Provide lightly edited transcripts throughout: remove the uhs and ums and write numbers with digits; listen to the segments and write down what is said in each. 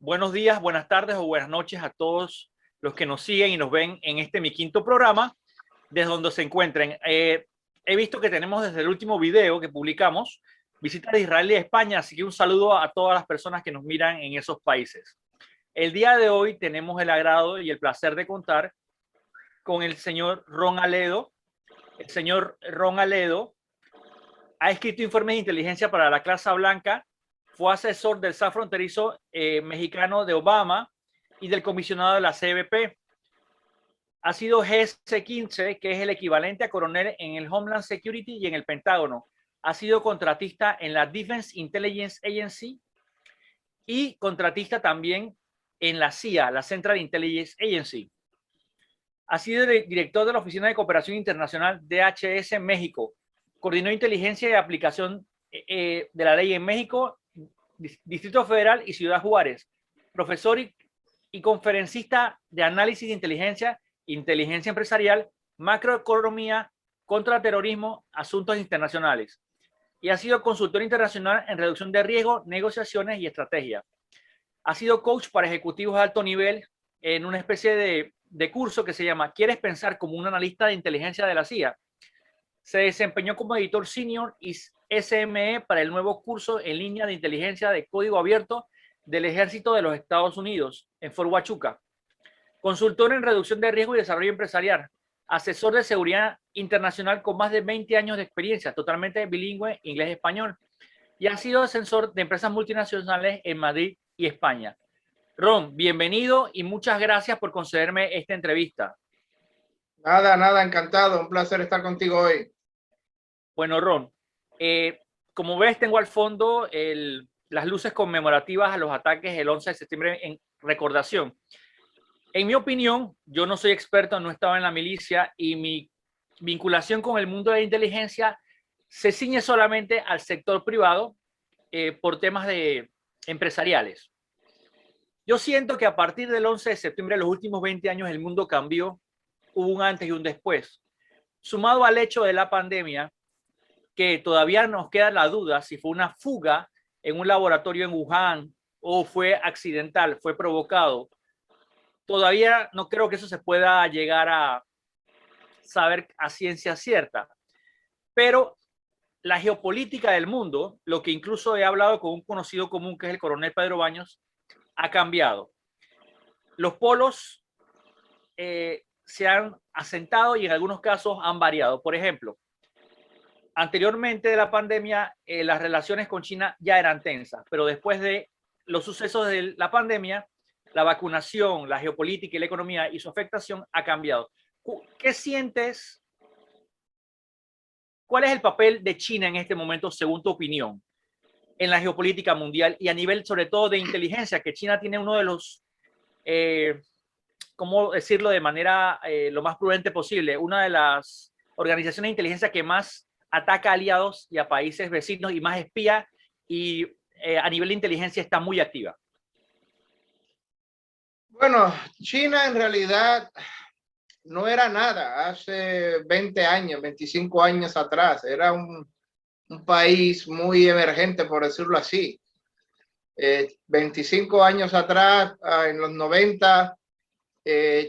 Buenos días, buenas tardes o buenas noches a todos los que nos siguen y nos ven en este mi quinto programa, desde donde se encuentren. He visto que tenemos desde el último video que publicamos visitas de Israel y de España, así que un saludo a todas las personas que nos miran en esos países. El día de hoy tenemos el agrado y el placer de contar con el señor Ron Aledo. El señor Ron Aledo ha escrito informes de inteligencia para la Casa Blanca, fue asesor del staff fronterizo mexicano de Obama y del comisionado de la CBP. Ha sido GS-15, que es el equivalente a coronel en el Homeland Security y en el Pentágono. Ha sido contratista en la Defense Intelligence Agency y contratista también en la CIA, la Central Intelligence Agency. Ha sido director de la Oficina de Cooperación Internacional DHS México. Coordinó inteligencia y aplicación de la ley en México, Distrito Federal y Ciudad Juárez. Profesor y conferencista de análisis de inteligencia empresarial, macroeconomía, contraterrorismo, asuntos internacionales. Y ha sido consultor internacional en reducción de riesgo, negociaciones y estrategia. Ha sido coach para ejecutivos de alto nivel en una especie de curso que se llama ¿Quieres pensar como un analista de inteligencia de la CIA? Se desempeñó como editor senior y SME para el nuevo curso en línea de inteligencia de código abierto del Ejército de los Estados Unidos en Fort Huachuca. Consultor en reducción de riesgo y desarrollo empresarial. Asesor de seguridad internacional con más de 20 años de experiencia, totalmente bilingüe, inglés-español. Y ha sido asesor de empresas multinacionales en Madrid y España. Ron, bienvenido y muchas gracias por concederme esta entrevista. Nada, encantado. Un placer estar contigo hoy. Bueno, Ron, como ves, tengo al fondo las luces conmemorativas a los ataques del 11 de septiembre en recordación. En mi opinión, yo no soy experto, no estaba en la milicia y mi vinculación con el mundo de la inteligencia se ciñe solamente al sector privado por temas empresariales. Yo siento que a partir del 11 de septiembre, los últimos 20 años, el mundo cambió, hubo un antes y un después. Sumado al hecho de la pandemia, que todavía nos queda la duda si fue una fuga en un laboratorio en Wuhan o fue accidental, fue provocado. Todavía no creo que eso se pueda llegar a saber a ciencia cierta. Pero la geopolítica del mundo, lo que incluso he hablado con un conocido común que es el coronel Pedro Baños, ha cambiado. Los polos se han asentado y en algunos casos han variado. Por ejemplo, anteriormente de la pandemia, las relaciones con China ya eran tensas, pero después de los sucesos de la pandemia, la vacunación, la geopolítica y la economía y su afectación ha cambiado. ¿Qué sientes? ¿Cuál es el papel de China en este momento, según tu opinión, en la geopolítica mundial y a nivel, sobre todo, de inteligencia? Que China tiene uno de los, ¿cómo decirlo de manera lo más prudente posible? Una de las organizaciones de inteligencia que más ataca a aliados y a países vecinos y más espía y a nivel de inteligencia está muy activa. Bueno, China en realidad no era nada hace 20 años, 25 años atrás. Era un país muy emergente, por decirlo así. 25 años atrás, en los 90,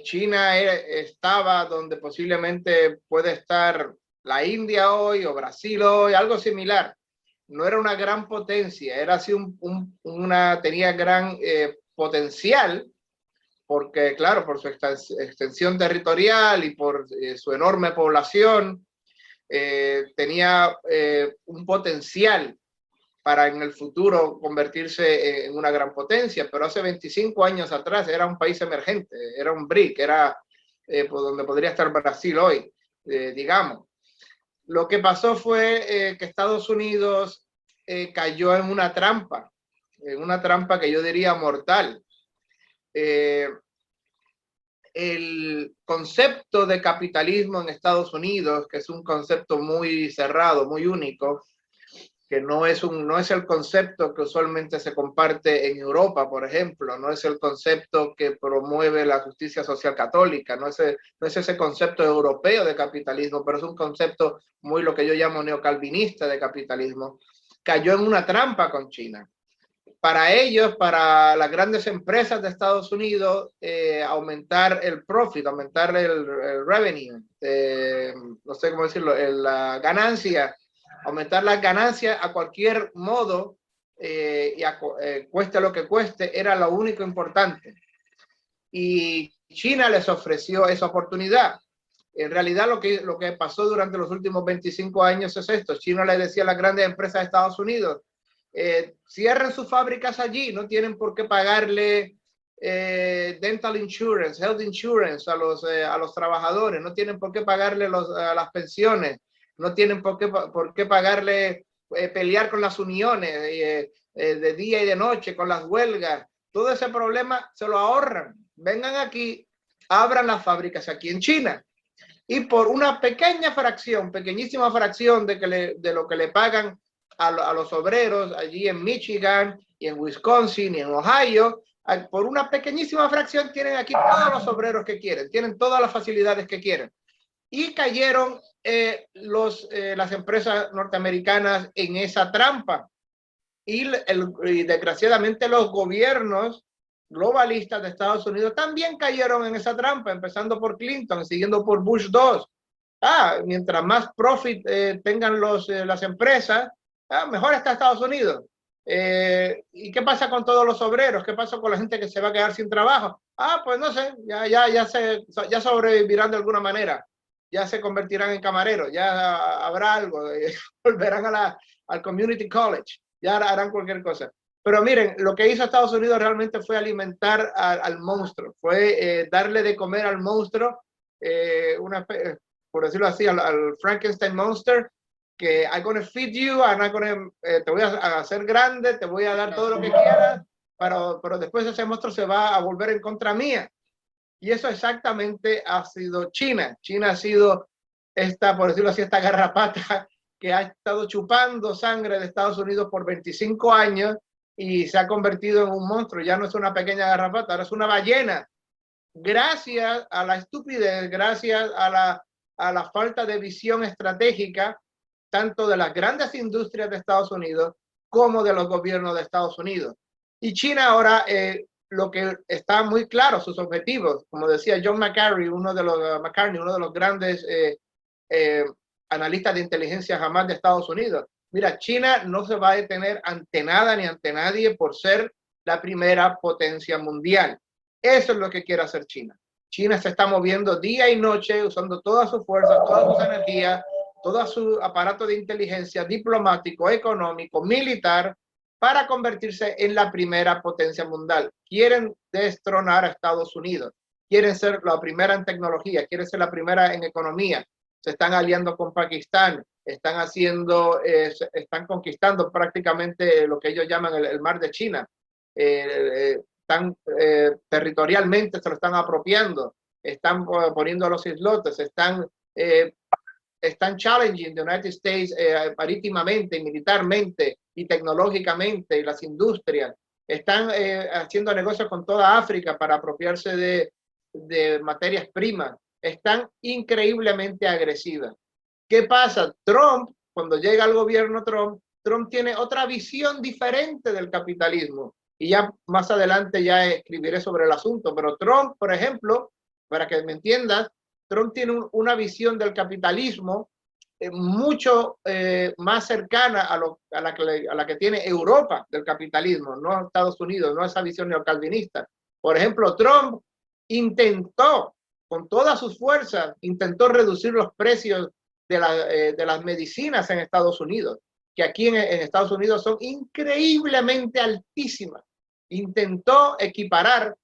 China estaba donde posiblemente puede estar la India hoy o Brasil hoy, algo similar. No era una gran potencia, era así tenía gran potencial, porque claro, por su extensión territorial y por su enorme población, tenía un potencial para en el futuro convertirse en una gran potencia, pero hace 25 años atrás era un país emergente, era un BRIC, era por donde podría estar Brasil hoy, digamos. Lo que pasó fue que Estados Unidos cayó en una trampa que yo diría mortal. El concepto de capitalismo en Estados Unidos, que es un concepto muy cerrado, muy único, que no es el concepto que usualmente se comparte en Europa, por ejemplo, no es el concepto que promueve la justicia social católica, no es ese concepto europeo de capitalismo, pero es un concepto muy lo que yo llamo neocalvinista de capitalismo. Cayó en una trampa con China. para ellos, para las grandes empresas de Estados Unidos, aumentar el profit, aumentar el revenue, no sé cómo decirlo, la ganancia, aumentar las ganancias a cualquier modo, cueste lo que cueste, era lo único importante. Y China les ofreció esa oportunidad. En realidad lo que pasó durante los últimos 25 años es esto. China le decía a las grandes empresas de Estados Unidos, cierren sus fábricas allí, no tienen por qué pagarle dental insurance, health insurance a los trabajadores, no tienen por qué pagarle a las pensiones, no tienen por qué pagarle, pelear con las uniones de día y de noche, con las huelgas. Todo ese problema se lo ahorran. Vengan aquí, abran las fábricas aquí en China. Y por una pequeña fracción, pequeñísima fracción de lo que le pagan a los obreros allí en Michigan y en Wisconsin y en Ohio, por una pequeñísima fracción tienen aquí todos los obreros que quieren, tienen todas las facilidades que quieren. Y cayeron las empresas norteamericanas en esa trampa. Y desgraciadamente los gobiernos globalistas de Estados Unidos también cayeron en esa trampa, empezando por Clinton, siguiendo por Bush 2. Mientras más profit tengan las empresas, mejor está Estados Unidos. ¿Y qué pasa con todos los obreros? ¿Qué pasa con la gente que se va a quedar sin trabajo? Pues no sé, ya sobrevivirán de alguna manera, ya se convertirán en camareros, ya habrá algo, volverán al community college, ya harán cualquier cosa. Pero miren, lo que hizo Estados Unidos realmente fue alimentar al monstruo, fue darle de comer al monstruo, por decirlo así, al Frankenstein monster, que I'm gonna feed you, te voy a hacer grande, te voy a dar todo lo que quieras, pero después ese monstruo se va a volver en contra mía. Y eso exactamente ha sido China. China ha sido por decirlo así, esta garrapata que ha estado chupando sangre de Estados Unidos por 25 años y se ha convertido en un monstruo. Ya no es una pequeña garrapata, ahora es una ballena. Gracias a la estupidez, gracias a la falta de visión estratégica, tanto de las grandes industrias de Estados Unidos como de los gobiernos de Estados Unidos. Y China ahora, lo que está muy claro, sus objetivos, como decía John McCarthy, uno de los grandes analistas de inteligencia jamás de Estados Unidos. Mira, China no se va a detener ante nada ni ante nadie por ser la primera potencia mundial. Eso es lo que quiere hacer China. China se está moviendo día y noche, usando toda su fuerza, toda su energía, todo su aparato de inteligencia diplomático, económico, militar, para convertirse en la primera potencia mundial. Quieren destronar a Estados Unidos, quieren ser la primera en tecnología, quieren ser la primera en economía. Se están aliando con Pakistán, están conquistando prácticamente lo que ellos llaman el mar de China. Territorialmente se lo están apropiando, están poniendo los islotes, están challenging the United States marítimamente, militarmente y tecnológicamente, y las industrias. Están haciendo negocios con toda África para apropiarse de materias primas. Están increíblemente agresivas. ¿Qué pasa? Trump, cuando llega al gobierno Trump tiene otra visión diferente del capitalismo. Y ya más adelante ya escribiré sobre el asunto. Pero Trump, por ejemplo, para que me entiendas, Trump tiene una visión del capitalismo mucho más cercana a la que tiene Europa del capitalismo, no Estados Unidos, no esa visión neocalvinista. Por ejemplo, Trump intentó, con todas sus fuerzas, intentó reducir los precios de las medicinas en Estados Unidos, que aquí en Estados Unidos son increíblemente altísimas. Intentó equiparar,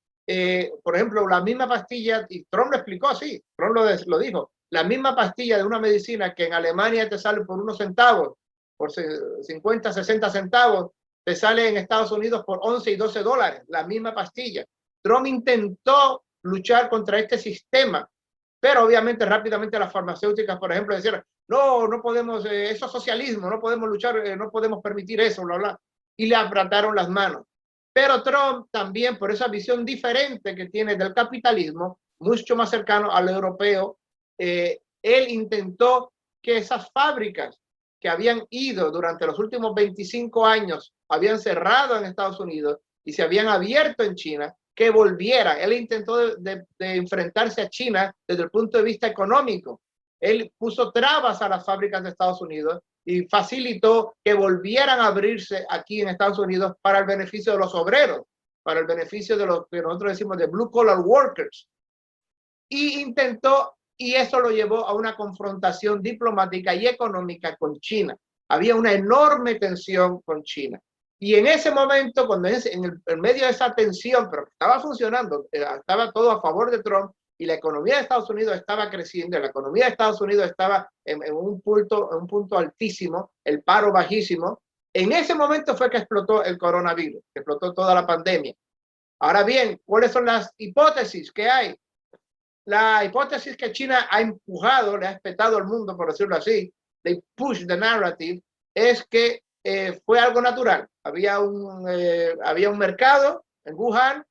por ejemplo, la misma pastilla, y Trump lo explicó así, Trump lo dijo, la misma pastilla de una medicina que en Alemania te sale por unos centavos, por 50, 60 centavos, te sale en Estados Unidos por 11 y 12 dólares, la misma pastilla. Trump intentó luchar contra este sistema, pero obviamente rápidamente las farmacéuticas, por ejemplo, decían, no podemos, eso es socialismo, no podemos luchar, no podemos permitir eso, bla, bla, y le apretaron las manos. Pero Trump también, por esa visión diferente que tiene del capitalismo, mucho más cercano al europeo, él intentó que esas fábricas que habían ido durante los últimos 25 años habían cerrado en Estados Unidos y se habían abierto en China, que volviera. Él intentó de enfrentarse a China desde el punto de vista económico. Él puso trabas a las fábricas de Estados Unidos y facilitó que volvieran a abrirse aquí en Estados Unidos para el beneficio de los obreros, para el beneficio de los que nosotros decimos de blue collar workers. Y intentó, y eso lo llevó a una confrontación diplomática y económica con China. Había una enorme tensión con China. Y en ese momento, cuando en medio de esa tensión, pero estaba funcionando, estaba todo a favor de Trump y la economía de Estados Unidos estaba creciendo, la economía de Estados Unidos estaba en un punto altísimo, el paro bajísimo. En ese momento fue que explotó el coronavirus, que explotó toda la pandemia. Ahora bien, ¿cuáles son las hipótesis que hay? La hipótesis que China ha empujado, le ha espetado al mundo, por decirlo así, they push the narrative, es que fue algo natural. Había un mercado en Wuhan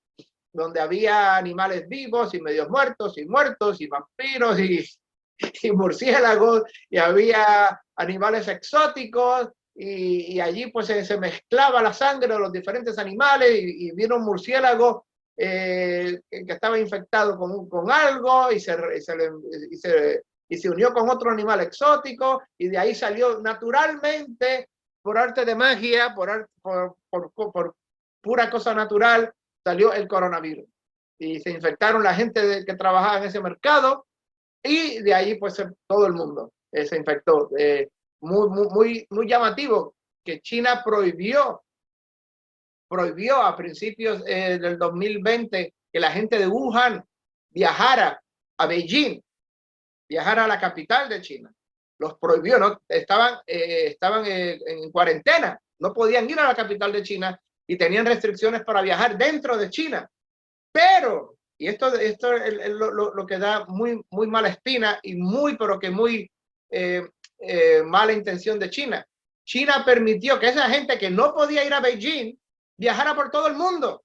donde había animales vivos y medios muertos y vampiros y murciélagos, y había animales exóticos, y allí pues se mezclaba la sangre de los diferentes animales, y vino un murciélago que estaba infectado con algo y se unió con otro animal exótico, y de ahí salió naturalmente, por arte de magia, por pura cosa natural, salió el coronavirus. Y se infectaron la gente que trabajaba en ese mercado, y de ahí pues todo el mundo se infectó. Muy llamativo que China prohibió a principios del 2020 que la gente de Wuhan viajara a Beijing, viajara a la capital de China. Los prohibió, ¿no? Estaban en cuarentena, no podían ir a la capital de China y tenían restricciones para viajar dentro de China. Pero, y esto es lo que da muy mala espina y muy mala intención de China. China permitió que esa gente que no podía ir a Beijing viajara por todo el mundo.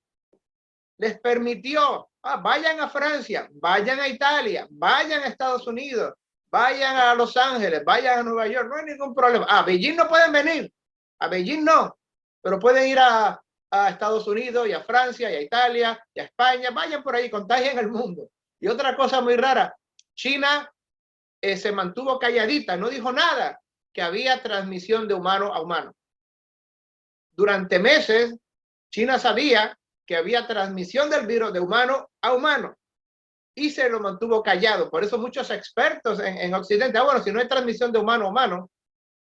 Les permitió, vayan a Francia, vayan a Italia, vayan a Estados Unidos, vayan a Los Ángeles, vayan a Nueva York, no hay ningún problema. A Beijing no pueden venir, a Beijing no, pero pueden ir a Estados Unidos y a Francia y a Italia y a España, vayan por ahí, contagien el mundo. Y otra cosa muy rara, China se mantuvo calladita, no dijo nada que había transmisión de humano a humano. Durante meses, China sabía que había transmisión del virus de humano a humano y se lo mantuvo callado. Por eso muchos expertos en Occidente, bueno, si no hay transmisión de humano a humano,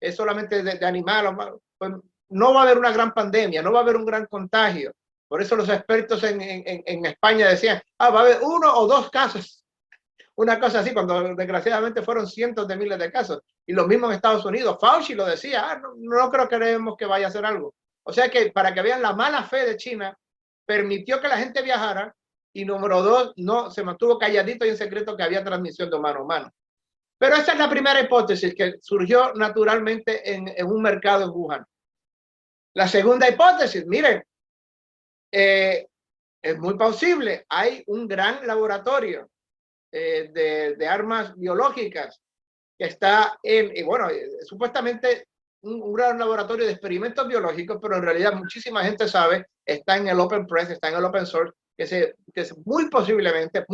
es solamente de animal a humano, pues no va a haber una gran pandemia, no va a haber un gran contagio. Por eso los expertos en España decían, va a haber 1 o 2 casos. Una cosa así, cuando desgraciadamente fueron cientos de miles de casos. Y lo mismo en Estados Unidos. Fauci lo decía, no creo que creemos que vaya a hacer algo. O sea que para que vean la mala fe de China, permitió que la gente viajara, y número 2, no se mantuvo calladito y en secreto que había transmisión de humano a humano. Pero esa es la primera hipótesis que surgió naturalmente en un mercado en Wuhan. La segunda hipótesis, miren, es muy posible. Hay un gran laboratorio de armas biológicas que está supuestamente un gran laboratorio de experimentos biológicos, pero en realidad muchísima gente sabe, está en el open press, está en el open source, que muy posiblemente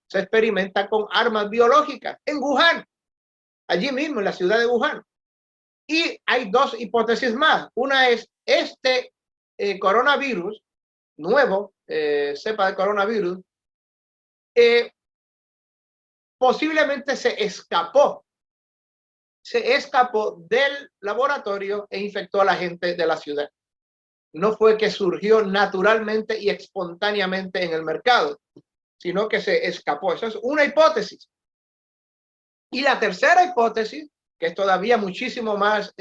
se experimenta con armas biológicas en Wuhan, allí mismo en la ciudad de Wuhan. Y hay 2 hipótesis más. Una es este coronavirus nuevo, cepa de coronavirus, posiblemente se escapó del laboratorio e infectó a la gente de la ciudad. No fue que surgió naturalmente y espontáneamente en el mercado, sino que se escapó. Eso es una hipótesis. Y la tercera hipótesis, que es todavía muchísimo más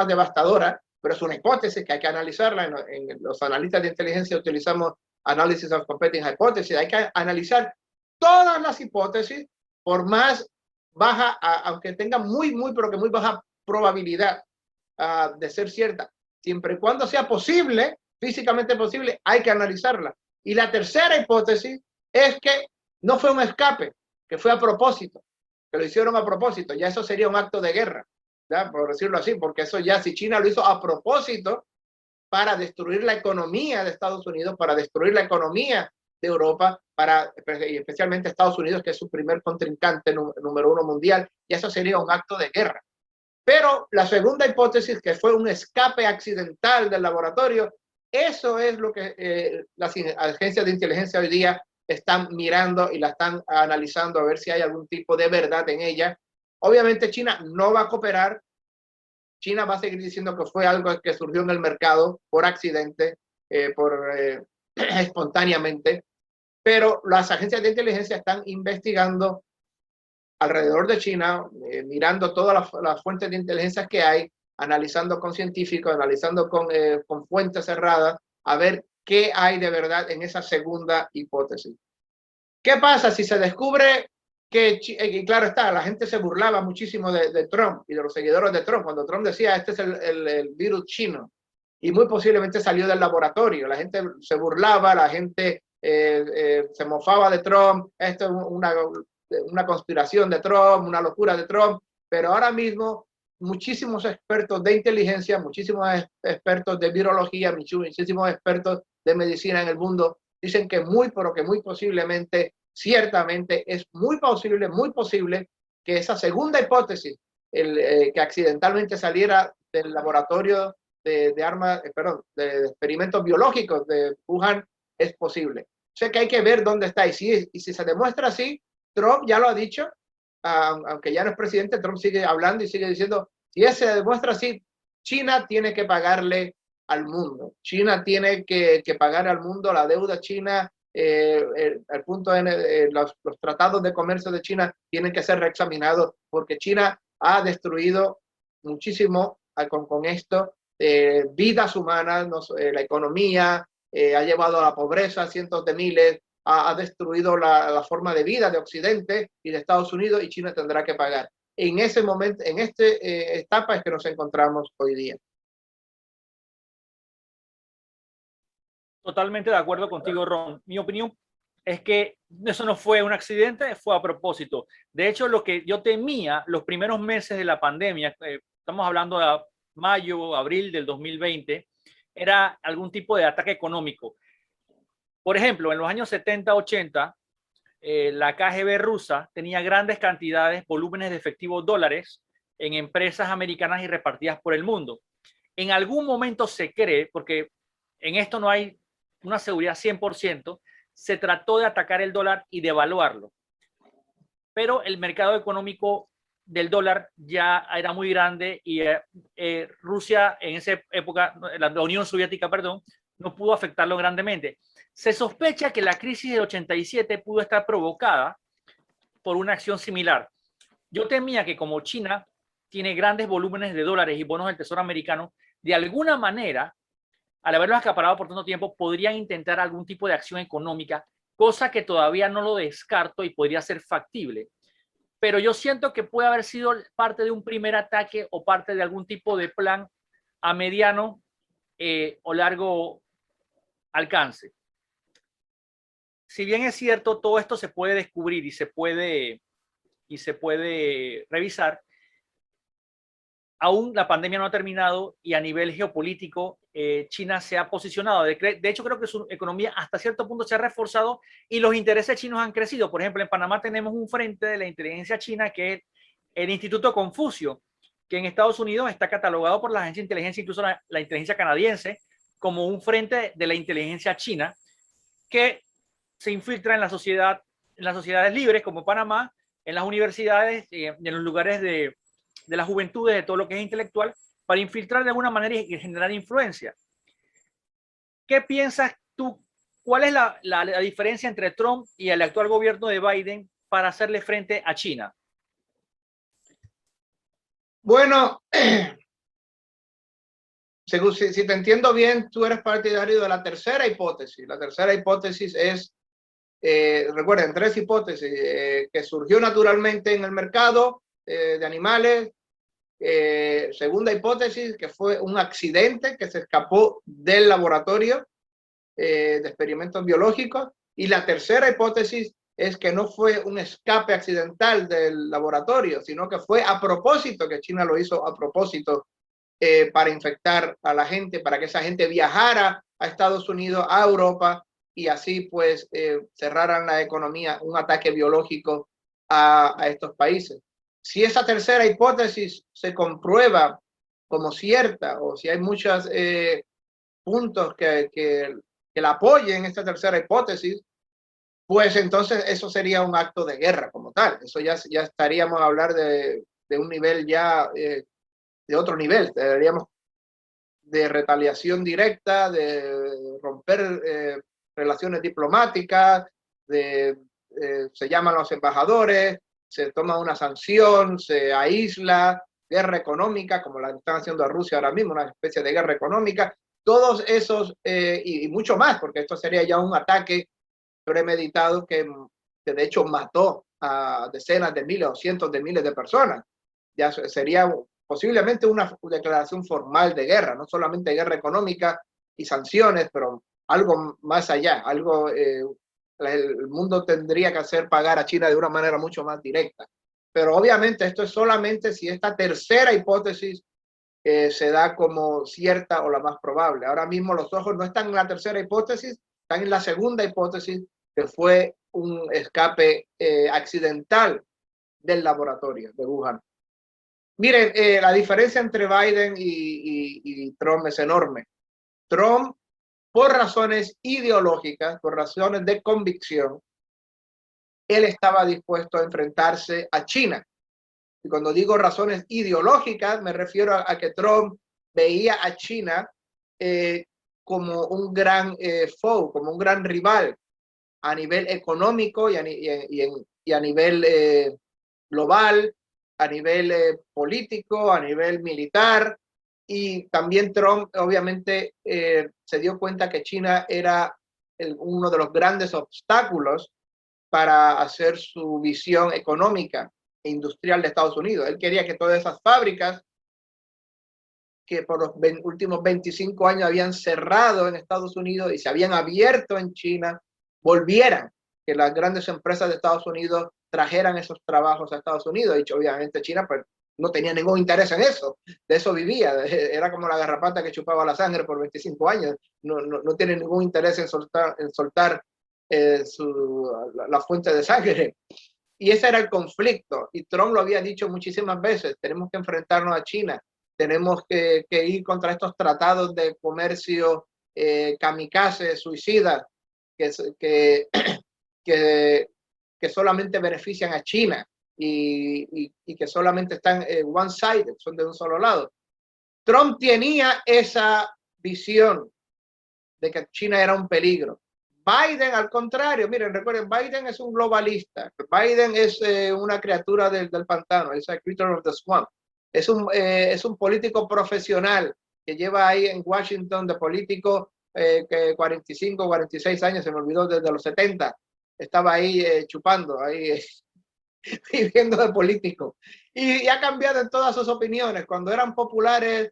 devastadora, pero es una hipótesis que hay que analizarla. En los analistas de inteligencia utilizamos Analysis of Competing Hypothesis. Hay que analizar todas las hipótesis, por más baja, aunque tenga muy baja probabilidad de ser cierta, siempre y cuando sea posible, físicamente posible, hay que analizarla. Y la tercera hipótesis es que no fue un escape, que fue a propósito, que lo hicieron a propósito. Ya eso sería un acto de guerra. ¿ya? Por decirlo así, porque eso ya, si China lo hizo a propósito para destruir la economía de Estados Unidos, para destruir la economía de Europa, y especialmente Estados Unidos, que es su primer contrincante número uno mundial, y eso sería un acto de guerra. Pero la segunda hipótesis, que fue un escape accidental del laboratorio, eso es lo que las agencias de inteligencia hoy día están mirando y la están analizando a ver si hay algún tipo de verdad en ella. Obviamente China no va a cooperar. China va a seguir diciendo que fue algo que surgió en el mercado por accidente, espontáneamente, pero las agencias de inteligencia están investigando alrededor de China, mirando todas las fuentes de inteligencia que hay, analizando con científicos, analizando con fuentes cerradas, a ver qué hay de verdad en esa segunda hipótesis. ¿Qué pasa si se descubre que, y claro está, la gente se burlaba muchísimo de Trump y de los seguidores de Trump, cuando Trump decía, este es el virus chino, y muy posiblemente salió del laboratorio, la gente se burlaba, la gente se mofaba de Trump, esto es una conspiración de Trump, una locura de Trump, pero ahora mismo muchísimos expertos de inteligencia, muchísimos expertos de virología, muchísimos expertos de medicina en el mundo dicen que pero que muy posiblemente, ciertamente es muy posible que esa segunda hipótesis, que accidentalmente saliera del laboratorio de armas, de experimentos biológicos de Wuhan, es posible. O sea que hay que ver dónde está y si se demuestra así, Trump ya lo ha dicho, aunque ya no es presidente, Trump sigue hablando y sigue diciendo, si se demuestra así, China tiene que pagarle al mundo. China tiene que pagar al mundo la deuda china. El punto los tratados de comercio de China tienen que ser reexaminados porque China ha destruido muchísimo con esto vidas humanas, la economía, ha llevado a la pobreza a cientos de miles, ha destruido la forma de vida de Occidente y de Estados Unidos, y China tendrá que pagar. En ese momento, en esta etapa es que nos encontramos hoy día. Totalmente de acuerdo contigo, Ron. Mi opinión es que eso no fue un accidente, fue a propósito. De hecho, lo que yo temía los primeros meses de la pandemia, estamos hablando de mayo, abril del 2020, era algún tipo de ataque económico. Por ejemplo, en los años 70, 80, la KGB rusa tenía grandes cantidades, volúmenes de efectivos dólares en empresas americanas y repartidas por el mundo. En algún momento se cree, porque en esto no hay una seguridad 100%, se trató de atacar el dólar y devaluarlo. Pero el mercado económico del dólar ya era muy grande y Rusia en esa época, la Unión Soviética, perdón, no pudo afectarlo grandemente. Se sospecha que la crisis del 87 pudo estar provocada por una acción similar. Yo temía que como China tiene grandes volúmenes de dólares y bonos del Tesoro americano, de alguna manera, al haberlos acaparado por tanto tiempo, podrían intentar algún tipo de acción económica, cosa que todavía no lo descarto y podría ser factible. Pero yo siento que puede haber sido parte de un primer ataque o parte de algún tipo de plan a mediano o largo alcance. Si bien es cierto, todo esto se puede descubrir y se puede revisar, aún la pandemia no ha terminado y a nivel geopolítico China se ha posicionado. De hecho, creo que su economía hasta cierto punto se ha reforzado y los intereses chinos han crecido. Por ejemplo, en Panamá tenemos un frente de la inteligencia china que es el Instituto Confucio, que en Estados Unidos está catalogado por la agencia de inteligencia, incluso la inteligencia canadiense, como un frente de la inteligencia china que se infiltra en la sociedad, en las sociedades libres como Panamá, en las universidades, en los lugares de las juventudes, de todo lo que es intelectual, para infiltrar de alguna manera y generar influencia. ¿Qué piensas tú? ¿Cuál es la diferencia entre Trump y el actual gobierno de Biden para hacerle frente a China? Bueno, si te entiendo bien, tú eres partidario de la tercera hipótesis. La tercera hipótesis es, recuerden, tres hipótesis, que surgió naturalmente en el mercado de animales. Segunda hipótesis, que fue un accidente que se escapó del laboratorio de experimentos biológicos. Y la tercera hipótesis, es que no fue un escape accidental del laboratorio, sino que fue a propósito, que China lo hizo a propósito para infectar a la gente, para que esa gente viajara a Estados Unidos, a Europa, y así pues cerraran la economía, un ataque biológico a estos países. Si esa tercera hipótesis se comprueba como cierta, o si hay muchos puntos que la apoyen, esta tercera hipótesis, pues entonces eso sería un acto de guerra como tal. Eso ya estaríamos a hablar de un nivel ya, de otro nivel. Deberíamos de retaliación directa, de romper relaciones diplomáticas, se llaman los embajadores, se toma una sanción, se aísla, guerra económica, como la están haciendo a Rusia ahora mismo, una especie de guerra económica, todos esos y mucho más, porque esto sería ya un ataque premeditado que de hecho mató a decenas de miles o cientos de miles de personas. Ya sería posiblemente una declaración formal de guerra, no solamente guerra económica y sanciones, pero algo más allá, algo el mundo tendría que hacer pagar a China de una manera mucho más directa. Pero obviamente esto es solamente si esta tercera hipótesis se da como cierta o la más probable. Ahora mismo los ojos no están en la tercera hipótesis, están en la segunda hipótesis, que fue un escape accidental del laboratorio de Wuhan. Miren, la diferencia entre Biden y Trump es enorme. Trump, por razones ideológicas, por razones de convicción, él estaba dispuesto a enfrentarse a China. Y cuando digo razones ideológicas, me refiero a que Trump veía a China como un gran foe, como un gran rival a nivel económico y a nivel global, a nivel político, a nivel militar. Y también Trump obviamente se dio cuenta que China era uno de los grandes obstáculos para hacer su visión económica e industrial de Estados Unidos. Él quería que todas esas fábricas que por los últimos 25 años habían cerrado en Estados Unidos y se habían abierto en China, volvieran, que las grandes empresas de Estados Unidos trajeran esos trabajos a Estados Unidos. Y obviamente China pues, no tenía ningún interés en eso, de eso vivía, era como la garrapata que chupaba la sangre por 25 años, no tiene ningún interés en soltar la fuente de sangre. Y ese era el conflicto, y Trump lo había dicho muchísimas veces, tenemos que enfrentarnos a China, tenemos que ir contra estos tratados de comercio kamikaze, suicidas, que, que solamente benefician a China y que solamente están one-sided, son de un solo lado. Trump tenía esa visión de que China era un peligro. Biden, al contrario, miren, recuerden, Biden es un globalista. Biden es una criatura del pantano, es a creature of the swamp. Es un político profesional que lleva ahí en Washington de político que 45, 46 años, se me olvidó, desde los 70. Estaba ahí chupando, ahí viviendo de político. Y ha cambiado en todas sus opiniones. Cuando eran populares,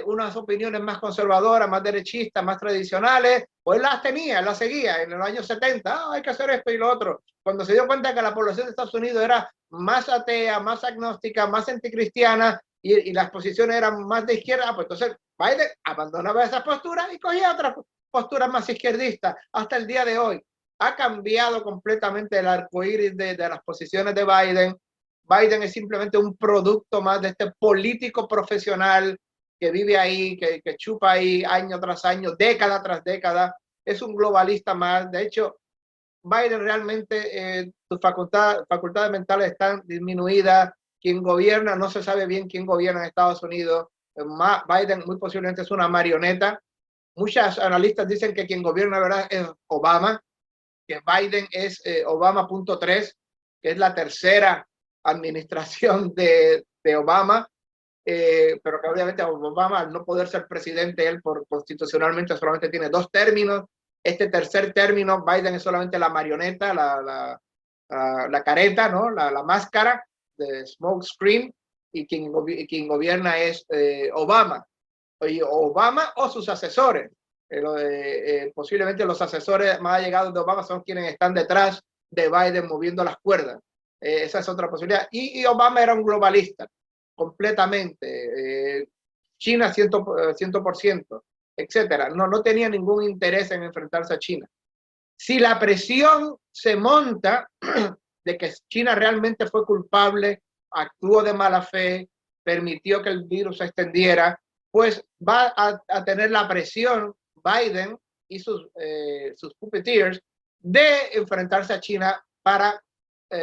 unas opiniones más conservadoras, más derechistas, más tradicionales, pues las tenía, las seguía en los años 70, hay que hacer esto y lo otro. Cuando se dio cuenta que la población de Estados Unidos era más atea, más agnóstica, más anticristiana y las posiciones eran más de izquierda, pues entonces Biden abandonaba esa postura y cogía otras posturas más izquierdistas hasta el día de hoy. Ha cambiado completamente el arcoíris de las posiciones de Biden. Biden es simplemente un producto más de este político profesional que vive ahí, que chupa ahí año tras año, década tras década. Es un globalista más. De hecho, Biden realmente, sus facultades mentales están disminuidas. Quien gobierna, no se sabe bien quién gobierna en Estados Unidos. Biden muy posiblemente es una marioneta. Muchos analistas dicen que quien gobierna, ¿verdad?, es Obama, que Biden es Obama.3, que es la tercera administración de Obama, pero que obviamente Obama, al no poder ser presidente, él constitucionalmente solamente tiene 2 términos. Este tercer término, Biden es solamente la marioneta, la careta, ¿no? La máscara de smoke screen, y quien gobierna es Obama. Obama o sus asesores. Posiblemente los asesores más allegados de Obama son quienes están detrás de Biden moviendo las cuerdas. Esa es otra posibilidad. Y Obama era un globalista, completamente. China 100%, etcétera. No tenía ningún interés en enfrentarse a China. Si la presión se monta de que China realmente fue culpable, actuó de mala fe, permitió que el virus se extendiera, pues va a tener la presión Biden y sus puppeteers de enfrentarse a China para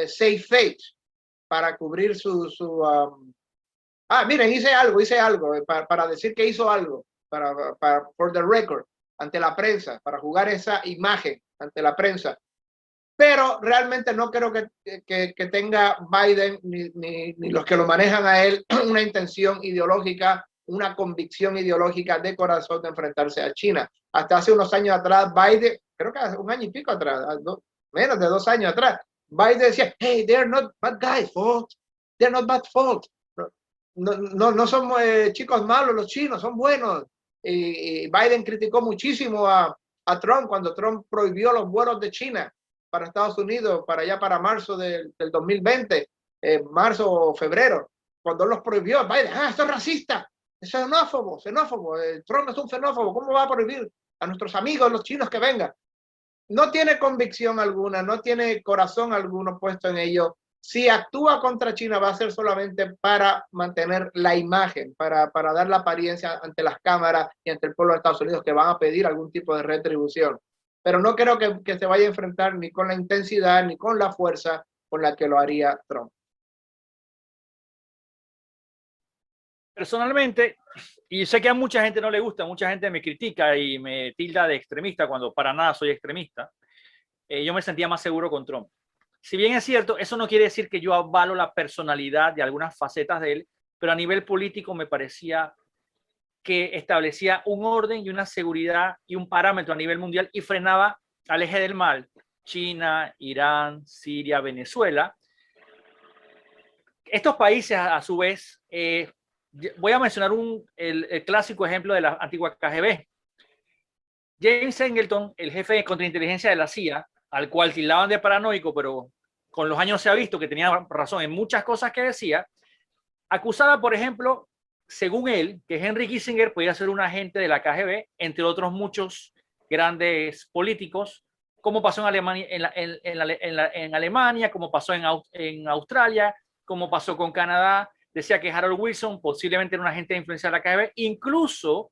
save face, para cubrir miren, hice algo, para decir que hizo algo, for the record, ante la prensa, para jugar esa imagen ante la prensa. Pero realmente no creo que tenga Biden ni los que lo manejan a él una intención ideológica, una convicción ideológica de corazón de enfrentarse a China. Hasta hace unos años atrás, Biden, creo que hace un año y pico atrás, menos de 2 años atrás, Biden decía, hey, they're not bad guys, folks. They're not bad folks. No son chicos malos los chinos, son buenos. Y Biden criticó muchísimo a Trump cuando Trump prohibió los vuelos de China para Estados Unidos, para allá para marzo del 2020, marzo o febrero, cuando los prohibió, Biden, esto es racista, es xenófobo, Trump es un xenófobo, ¿cómo va a prohibir a nuestros amigos los chinos que vengan? No tiene convicción alguna, no tiene corazón alguno puesto en ello. Si actúa contra China va a ser solamente para mantener la imagen, para dar la apariencia ante las cámaras y ante el pueblo de Estados Unidos que van a pedir algún tipo de retribución. Pero no creo que se vaya a enfrentar ni con la intensidad ni con la fuerza con la que lo haría Trump. Personalmente, y sé que a mucha gente no le gusta, mucha gente me critica y me tilda de extremista cuando para nada soy extremista, yo me sentía más seguro con Trump. Si bien es cierto, eso no quiere decir que yo avalo la personalidad de algunas facetas de él, pero a nivel político me parecía que establecía un orden y una seguridad y un parámetro a nivel mundial y frenaba al eje del mal, China, Irán, Siria, Venezuela. Estos países, a su vez, voy a mencionar el clásico ejemplo de la antigua KGB. James Singleton, el jefe de contrainteligencia de la CIA, al cual tildaban de paranoico, pero con los años se ha visto que tenía razón en muchas cosas que decía, acusaba, por ejemplo, según él, que Henry Kissinger podía ser un agente de la KGB, entre otros muchos grandes políticos, como pasó en Alemania, en Alemania, como pasó en Australia, como pasó con Canadá. Decía que Harold Wilson posiblemente era un agente de influencia de la KGB, incluso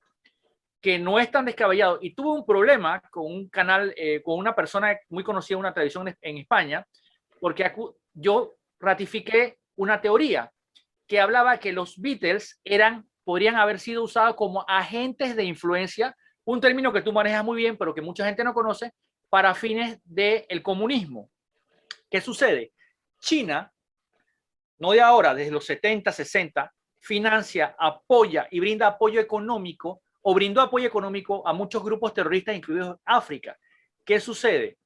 que no es tan descabellado. Y tuvo un problema con un canal, con una persona muy conocida en una televisión en España, porque yo ratifiqué una teoría que hablaba que los Beatles podrían haber sido usados como agentes de influencia, un término que tú manejas muy bien, pero que mucha gente no conoce, para fines del comunismo. ¿Qué sucede? China, no de ahora, desde los 70, 60, financia, apoya y brinda apoyo económico o brindó apoyo económico a muchos grupos terroristas, incluidos África. ¿Qué sucede?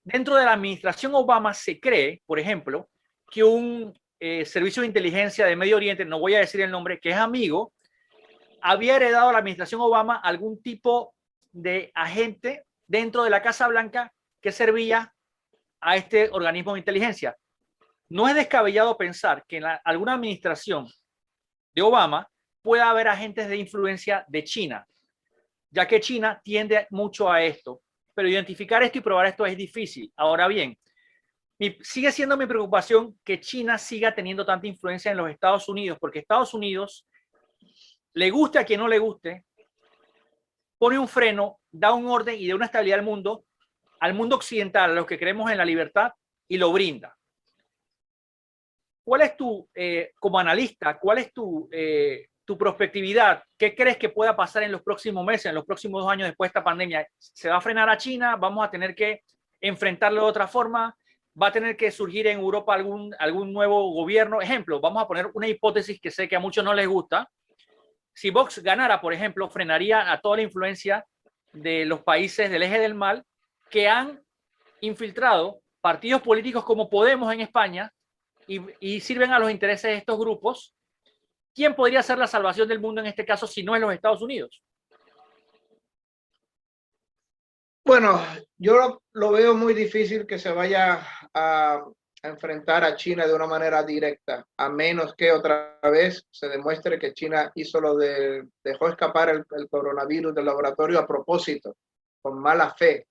Dentro de la administración Obama se cree, por ejemplo, que un servicio de inteligencia de Medio Oriente, no voy a decir el nombre, que es amigo, había heredado a la administración Obama algún tipo de agente dentro de la Casa Blanca que servía a este organismo de inteligencia. No es descabellado pensar que en alguna administración de Obama pueda haber agentes de influencia de China, ya que China tiende mucho a esto, pero identificar esto y probar esto es difícil. Ahora bien, sigue siendo mi preocupación que China siga teniendo tanta influencia en los Estados Unidos, porque Estados Unidos, le guste a quien no le guste, pone un freno, da un orden y da una estabilidad al mundo occidental, a los que creemos en la libertad, y lo brinda. ¿Cuál es como analista, cuál es tu prospectividad? ¿Qué crees que pueda pasar en los próximos meses, en los próximos 2 años después de esta pandemia? ¿Se va a frenar a China? ¿Vamos a tener que enfrentarlo de otra forma? ¿Va a tener que surgir en Europa algún nuevo gobierno? Ejemplo, vamos a poner una hipótesis que sé que a muchos no les gusta. Si Vox ganara, por ejemplo, frenaría a toda la influencia de los países del eje del mal que han infiltrado partidos políticos como Podemos en España y sirven a los intereses de estos grupos. ¿Quién podría ser la salvación del mundo en este caso si no es los Estados Unidos? Bueno, yo lo veo muy difícil que se vaya a enfrentar a China de una manera directa, a menos que otra vez se demuestre que China hizo dejó escapar el coronavirus del laboratorio a propósito, con mala fe,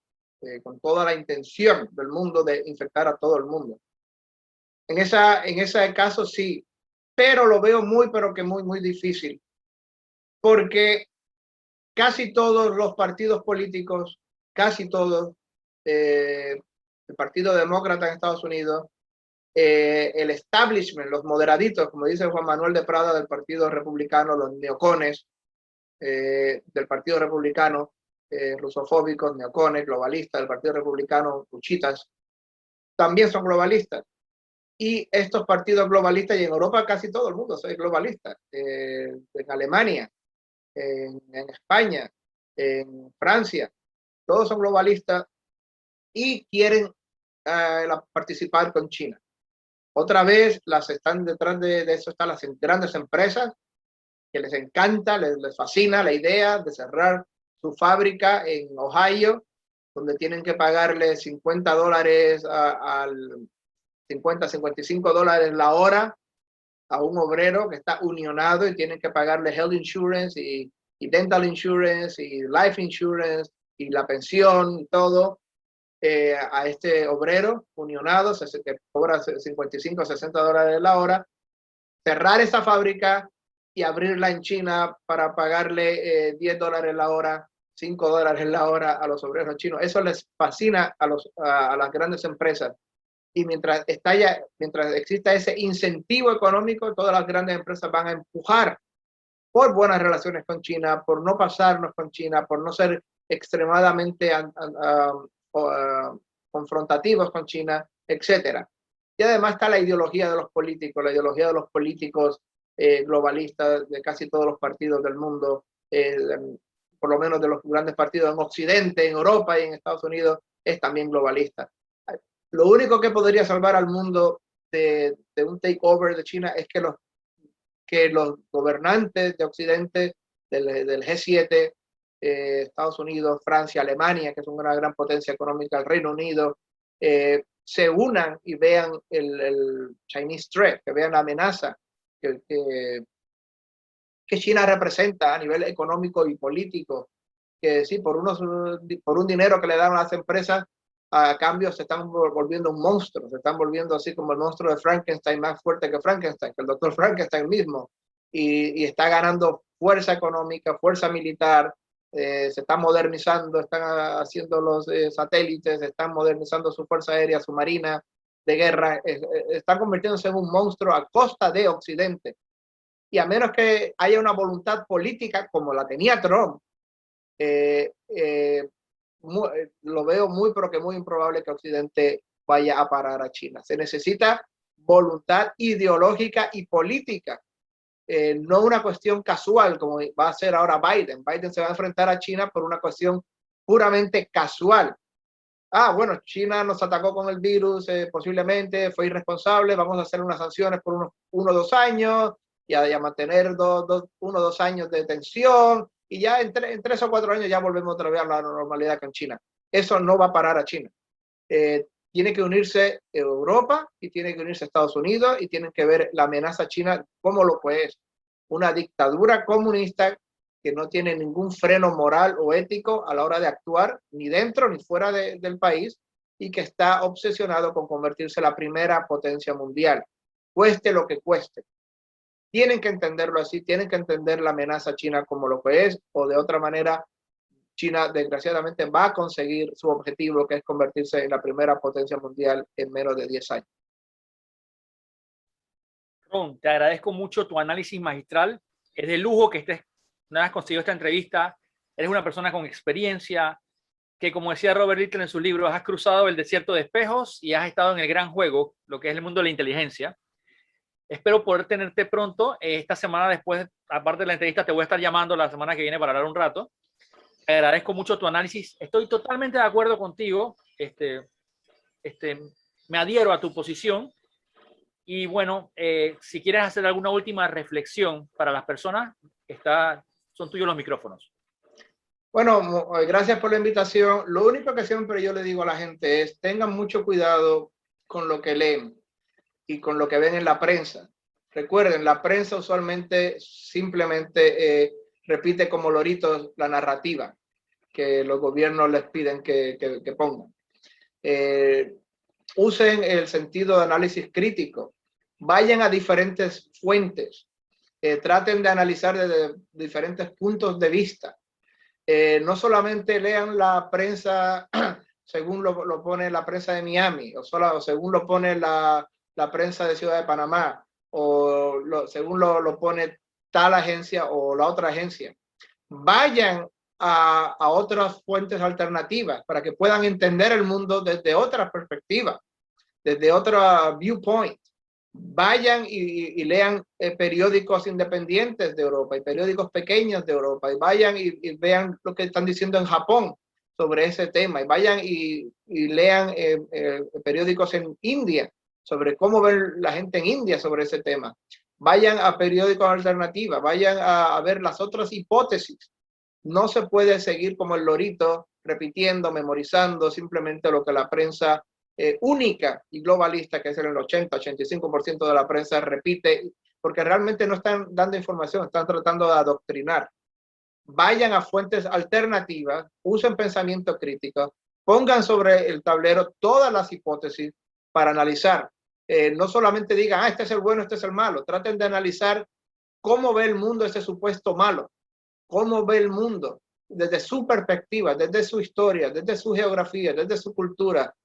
con toda la intención del mundo de infectar a todo el mundo. En ese caso sí, pero lo veo pero que muy difícil, porque casi todos los partidos políticos, casi todos, el Partido Demócrata en Estados Unidos, el establishment, los moderaditos, como dice Juan Manuel de Prada del Partido Republicano, los neocones del Partido Republicano, rusofóbicos, neocones, globalistas del Partido Republicano, cuchitas, también son globalistas. Y estos partidos globalistas, y en Europa casi todo el mundo es globalista, en Alemania, en España, en Francia, todos son globalistas y quieren participar con China. Otra vez, están detrás de eso están las grandes empresas que les encanta, les fascina la idea de cerrar su fábrica en Ohio, donde tienen que pagarle $50 al 50, $55 la hora a un obrero que está unionado y tienen que pagarle health insurance y dental insurance y life insurance y la pensión y todo a este obrero unionado que cobra 55 o $60 la hora, cerrar esa fábrica y abrirla en China para pagarle $10 la hora, $5 la hora a los obreros chinos. Eso les fascina a las grandes empresas. Y mientras exista ese incentivo económico, todas las grandes empresas van a empujar por buenas relaciones con China, por no pasarnos con China, por no ser extremadamente confrontativos con China, etcétera. Y además está la ideología de los políticos globalistas de casi todos los partidos del mundo, por lo menos de los grandes partidos en Occidente, en Europa y en Estados Unidos, es también globalista. Lo único que podría salvar al mundo de un takeover de China es que los gobernantes de Occidente, del G7, Estados Unidos, Francia, Alemania, que es una gran potencia económica, el Reino Unido, se unan y vean el Chinese threat, que vean la amenaza que China representa a nivel económico y político, que sí, por un dinero que le dan a las empresas, a cambio se están volviendo un monstruo, se están volviendo así como el monstruo de Frankenstein, más fuerte que Frankenstein, que el doctor Frankenstein mismo, y está ganando fuerza económica, fuerza militar, se están modernizando, están haciendo los satélites, están modernizando su fuerza aérea, su marina de guerra, están convirtiéndose en un monstruo a costa de Occidente. Y a menos que haya una voluntad política como la tenía Trump, lo veo pero que muy improbable que Occidente vaya a parar a China. Se necesita voluntad ideológica y política, no una cuestión casual como va a ser ahora Biden. Biden se va a enfrentar a China por una cuestión puramente casual. Bueno, China nos atacó con el virus, posiblemente fue irresponsable, vamos a hacer unas sanciones por uno o 2 años y a mantener 1 o 2 años de tensión, y ya en 3 o 4 años ya volvemos otra vez a la normalidad con China. Eso no va a parar a China. Tiene que unirse Europa y tiene que unirse Estados Unidos y tienen que ver la amenaza china como lo que es una dictadura comunista que no tiene ningún freno moral o ético a la hora de actuar, ni dentro ni fuera del país, y que está obsesionado con convertirse en la primera potencia mundial, cueste lo que cueste. Tienen que entenderlo así, tienen que entender la amenaza china como lo que es, o de otra manera, China desgraciadamente va a conseguir su objetivo, que es convertirse en la primera potencia mundial en menos de 10 años. Ron, te agradezco mucho tu análisis magistral. Es de lujo que estés, no has conseguido esta entrevista. Eres una persona con experiencia que, como decía Robert Little en sus libros, has cruzado el desierto de espejos y has estado en el gran juego, lo que es el mundo de la inteligencia. Espero poder tenerte pronto. Esta semana después, aparte de la entrevista, te voy a estar llamando la semana que viene para hablar un rato. Te agradezco mucho tu análisis. Estoy totalmente de acuerdo contigo. Me adhiero a tu posición. Y bueno, si quieres hacer alguna última reflexión para las personas, son tuyos los micrófonos. Bueno, gracias por la invitación. Lo único que siempre yo le digo a la gente es tengan mucho cuidado con lo que leen y con lo que ven en la prensa. Recuerden, la prensa usualmente simplemente repite como loritos la narrativa que los gobiernos les piden que pongan. Usen el sentido de análisis crítico, vayan a diferentes fuentes, traten de analizar desde diferentes puntos de vista. No solamente lean la prensa según lo pone la prensa de Miami, o según lo pone la prensa de Ciudad de Panamá, o según lo pone tal agencia o la otra agencia. Vayan a otras fuentes alternativas para que puedan entender el mundo desde otra perspectiva, desde otro viewpoint. Vayan y lean periódicos independientes de Europa y periódicos pequeños de Europa, y vayan y vean lo que están diciendo en Japón sobre ese tema, y vayan y lean periódicos en India sobre cómo ve la gente en India sobre ese tema. Vayan a periódicos alternativos, vayan a ver las otras hipótesis. No se puede seguir como el lorito repitiendo, memorizando simplemente lo que la prensa única y globalista, que es el 80-85% de la prensa, repite, porque realmente no están dando información, están tratando de adoctrinar. Vayan a fuentes alternativas, usen pensamiento crítico, pongan sobre el tablero todas las hipótesis para analizar. No solamente digan, este es el bueno, este es el malo. Traten de analizar cómo ve el mundo ese supuesto malo, cómo ve el mundo desde su perspectiva, desde su historia, desde su geografía, desde su cultura.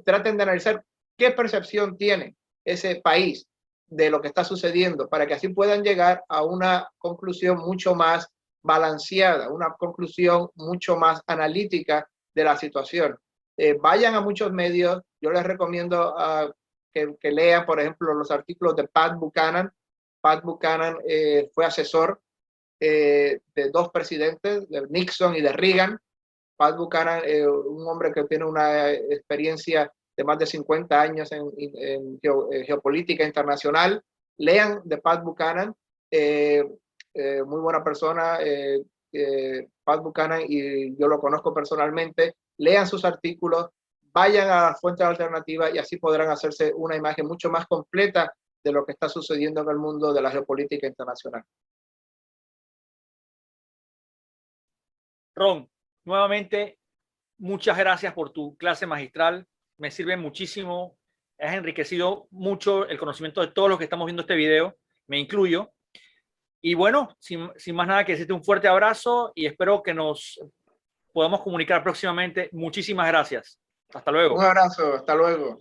Traten de analizar qué percepción tiene ese país de lo que está sucediendo para que así puedan llegar a una conclusión mucho más balanceada, una conclusión mucho más analítica de la situación. Vayan a muchos medios. Yo les recomiendo que lean, por ejemplo, los artículos de Pat Buchanan. Pat Buchanan fue asesor de dos presidentes, de Nixon y de Reagan. Pat Buchanan, un hombre que tiene una experiencia de más de 50 años en geopolítica internacional. Lean de Pat Buchanan, muy buena persona, Pat Buchanan, y yo lo conozco personalmente. Lean sus artículos, vayan a las fuentes alternativas y así podrán hacerse una imagen mucho más completa de lo que está sucediendo en el mundo de la geopolítica internacional. Ron, nuevamente, muchas gracias por tu clase magistral. Me sirve muchísimo. Has enriquecido mucho el conocimiento de todos los que estamos viendo este video. Me incluyo. Y bueno, sin más nada que decirte un fuerte abrazo y espero que nos podamos comunicar próximamente. Muchísimas gracias. Hasta luego. Un abrazo. Hasta luego.